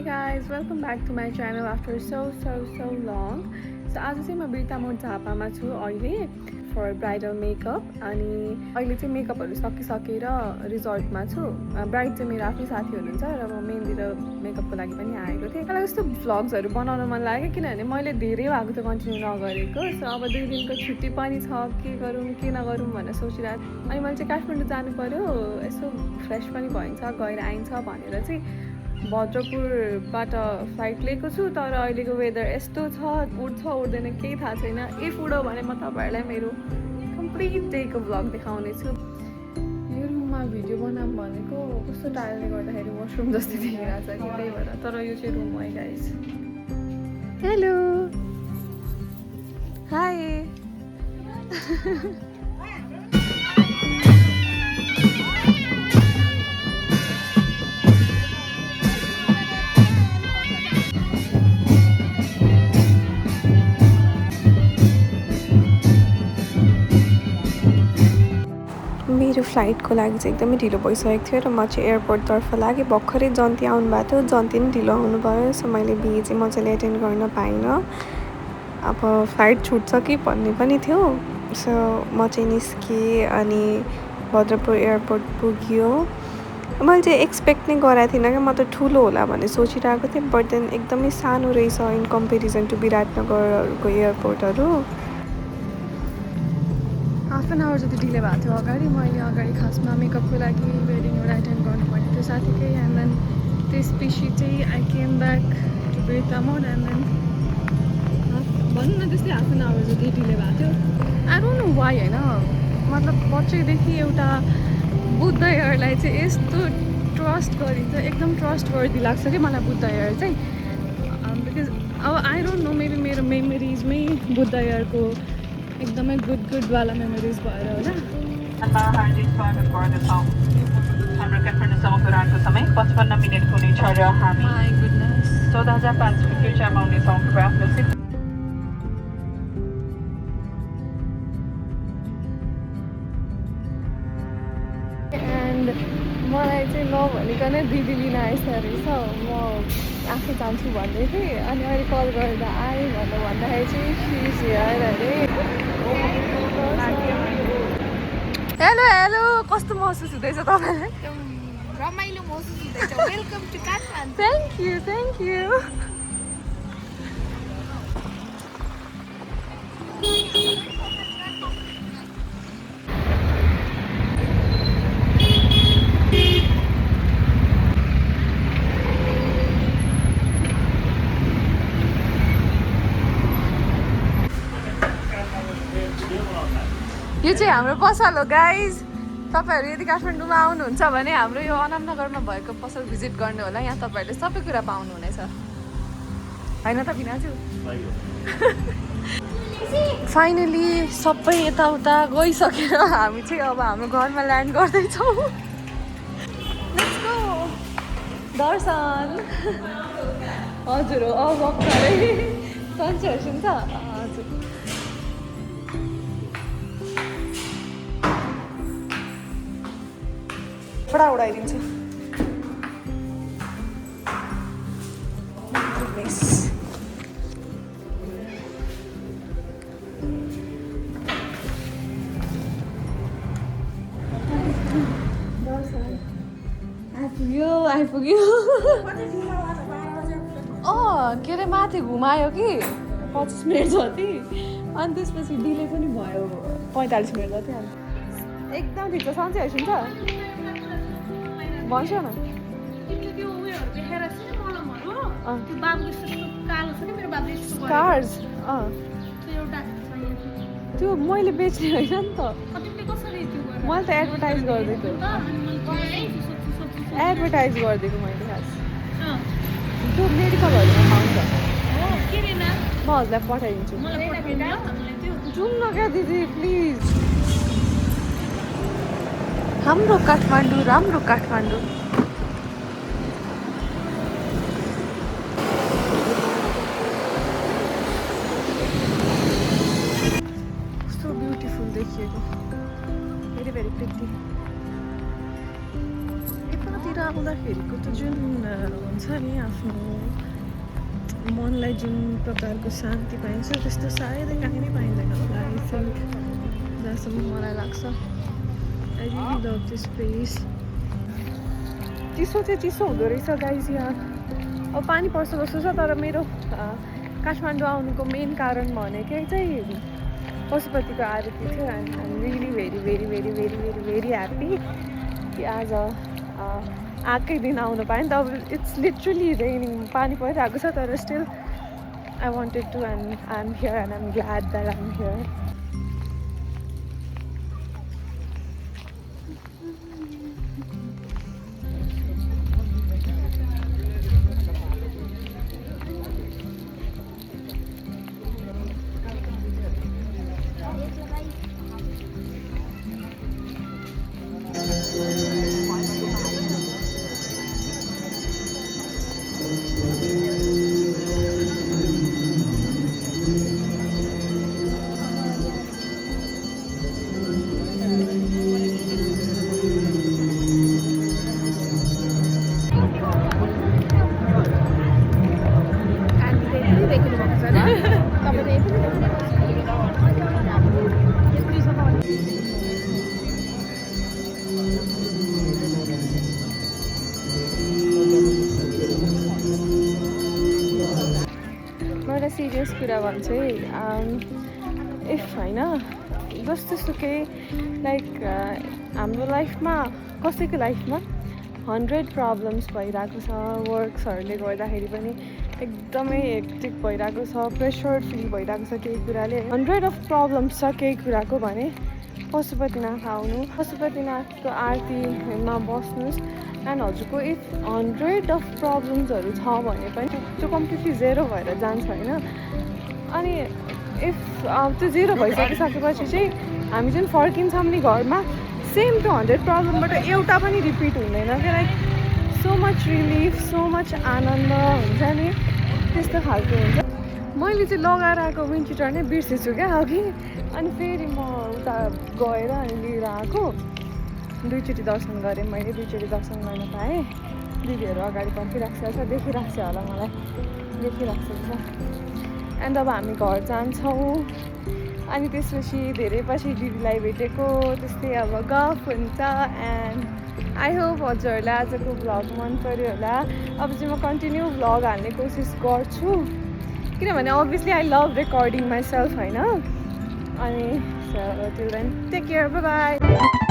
Hey guys, welcome back to my channel after so long. So आज चाहिँ म बिर्तामोड झापामा छु अहिले फर ब्राइडल मेकअप अनि अहिले चाहिँ मेकअपहरू सकिसकेर रिजर्टमा छु। ब्राइड चाहिँ मेरो आफ्नै साथी हुनुहुन्छ र म मेहन्दी र मेकअपको लागि पनि आएको थिएँ। मलाई यस्तो भ्लग्सहरू बनाउन मन लाग्यो किनभने मैले धेरै भएको त कन्टिन्यू नगरेको। सो अब 2 दिनको छुट्टी पनि छ, के गरौँ के नगरौँ भनेर सोचिरहेको। अनि मैले चाहिँ काठमाडौँ जानु पर्यो, यसो फ्रेस पनि भइन्छ, गएर आइन्छ भनेर चाहिँ भद्रपुरबाट फ्लाइट लिएको छु। तर अहिलेको वेदर यस्तो छ, उड्छ उड्दैन केही थाहा छैन। इफ उड्यो भने म तपाईँहरूलाई मेरो कम्प्लिट डेको भ्लग देखाउने छु। यो रुममा भिडियो बनाऊँ भनेको कस्तो टाइलले गर्दाखेरि वासरुम जस्तै देखिरहेको छ कि त्यही भएर। तर यो चाहिँ रुम हो गाइस। हेलो हाई मेरो फ्लाइटको लागि चाहिँ एकदमै ढिलो भइसकेको थियो र म चाहिँ एयरपोर्टतर्फ लागेँ। भर्खरै जन्ती आउनुभएको थियो, जन्ती पनि ढिलो आउनुभयो। सो मैले बिहे चाहिँ मजाले एटेन्ड गर्न पाइनँ। अब फ्लाइट छुट्छ कि भन्ने पनि थियो। सो म चाहिँ निस्केँ अनि भद्रपुर एयरपोर्ट पुग्यो। मैले चाहिँ एक्सपेक्ट नै गरेको थिइनँ कि म त ठुलो होला भन्ने सोचिरहेको थिएँ, बट देन एकदमै सानो रहेछ इन कम्पेरिजन टु विराटनगरको एयरपोर्टहरू। हाफ एन आवर जति डिले भएको थियो अगाडि। मैले अगाडि खासमा मेकअपको लागि वेडिङ एउटा एटेन्ड गर्नुपर्ने थियो साथीकै। एन्ड देन त्यसपछि चाहिँ I came back to Birtamod and then भनौँ न त्यस्तै हाफ एन आवर जति डिले भएको थियो। आई डोन्ट नो वाइ होइन, मतलब बच्चैदेखि एउटा बुद्ध एयरलाई चाहिँ यस्तो ट्रस्ट गरिन्छ, एकदम ट्रस्ट गर्दी लाग्छ कि मलाई बुद्ध एयर चाहिँ। बिकज अब आई डोन्ट नो, मेबी मेरो मेमोरिजमै बुद्ध एयरको एकदमै गुडवाला मेमोरिज भएर होला। हाम्रो काठमाडौँसम्म उडानको समय 55 मिनट हुनेछ र हामी 14,500 फ्युचरमा हुनेछौँ। कृपया आफ्नो सिट। एन्ड मलाई चाहिँ नभनिकनै दिदी लिन आइसकेको रहेछ। म आफै जान्छु भन्दै थिएँ अनि अहिले कल गर्दा आएँ भनेर भन्दाखेरि चाहिँ सिज हियर अरे। हेलो हेलो, कस्तो महसुस हुँदैछ तपाईँलाई? रमाइलो महसुस हुँदैछ। Welcome to Kathmandu. Thank you यो चाहिँ हाम्रो पसल हो गाइज। तपाईँहरू यदि काठमाडौँमा आउनुहुन्छ भने हाम्रो यो अनामनगरमा भएको पसल भिजिट गर्नु होला। यहाँ तपाईँहरूले सबै कुरा पाउनुहुनेछ, होइन त बिनाजु? फाइनली सबै यताउता गइसकेर हामी चाहिँ अब हाम्रो घरमा ल्यान्ड गर्दैछौँ। लेट्स गो दर्शन। हजुर हो, भर्खरै सन्चै हेर्छुन्छ। हजुर बडा उडाइदिन्छ। आइपुग्यो। के अरे माथि घुमायो कि 25 मिनट जति, अनि त्यसपछि डिले पनि भयो 45 मिनट जति। एकदम ठिक छ, सन्चै हेर्छुन्छ भन्छ न। त्यो उयोहरू देखेर चाहिँ मलमहरू त्यो बाबुको यस्तो कालो छ कि मेरो बाबुले यस्तो स्कार्स त्यो एउटा त्यो मैले बेच्ने होइन नि त। कतिले कसरी त्यो गरेर मैले त एडभर्टाइज गरिदिएको मैले खास। त्यो मेडिकलहरूमा पाउँछ। के रे नाम? म हजुरलाई पठाइदिन्छु। मलाई पठाइदिनु हामीलाई त्यो। जाउँ न क्या दिदी प्लिज। हाम्रो काठमाडौँ, राम्रो काठमाडौँ। कस्तो ब्युटिफुल देखिएको, भेरी भेरी प्रिटी। यतातिर आउँदाखेरिको त जुन हुन्छ नि आफ्नो मनलाई जुन प्रकारको शान्ति पाइन्छ त्यस्तो सायदै कहीँ नै पाइँदैन होला आई थिङ्क जहाँसम्म मलाई लाग्छ I really love this place चिसो चाहिँ चिसो हुँदो रहेछ गाइज यहाँ अब पानी पर्छ जस्तो छ तर मेरो काठमाडौँ आउनुको मेन कारण भनेकै चाहिँ पशुपतिको आरती थियो and I am really very very very very very very happy कि आज आएकै दिन आउनु पाएँ नि त अब इट्स लिटरली रेनिङ पानी परिरहेको छ तर still I wanted to and I am here and I am glad that I am here serious कुरा भन्छु है इफ होइन जस्तो सुकै लाइक हाम्रो लाइफमा कसैको लाइफमा 100 प्रब्लम्स भइरहेको छ वर्क्सहरूले गर्दाखेरि पनि एकदमै हेक्टिक भइरहेको छ प्रेसर फिल भइरहेको छ केही कुराले 100 अफ प्रब्लम्स छ केही कुराको भने पशुपतिनाथ आउनु पशुपतिनाथको आरतीमा बस्नुहोस् एन्ड हजुरको इफ 100 अफ प्रब्लम्सहरू छ भने पनि त्यो कम्प्लिटली जेरो भएर जान्छ होइन अनि इफ त्यो जेरो भइसकिसकेपछि चाहिँ हामी जुन फर्किन्छौँ नि घरमा सेम त्यो 100 प्रब्लमबाट एउटा पनि रिपिट हुँदैन क्या like so much relief so much आनन्द हुन्छ नि त्यस्तो खालको हुन्छ मैले चाहिँ लगाएर आएको विन्ड चिटर नै बिर्सेछु क्या अघि अनि फेरि म उता गएर अनि लिएर आएको दुईचोटि दर्शन गरेँ मैले दुईचोटि दर्शन गर्न पाएँ दिदीहरू अगाडि पर्खिरहेको छ देखिरहेको छ होला मलाई देखिरहेको छ एन्ड अब हामी घर जान्छौँ अनि त्यसपछि धेरै पछि दिदीलाई भेटेको त्यस्तै अब गफ हुन्छ एन्ड आई होप हजुरहरूलाई आजको भ्लग मन पऱ्यो होला अब चाहिँ म कन्टिन्यू भ्लग हाल्ने कोसिस गर्छु किनभने obviously I love recording myself होइन अनि till then take care bye by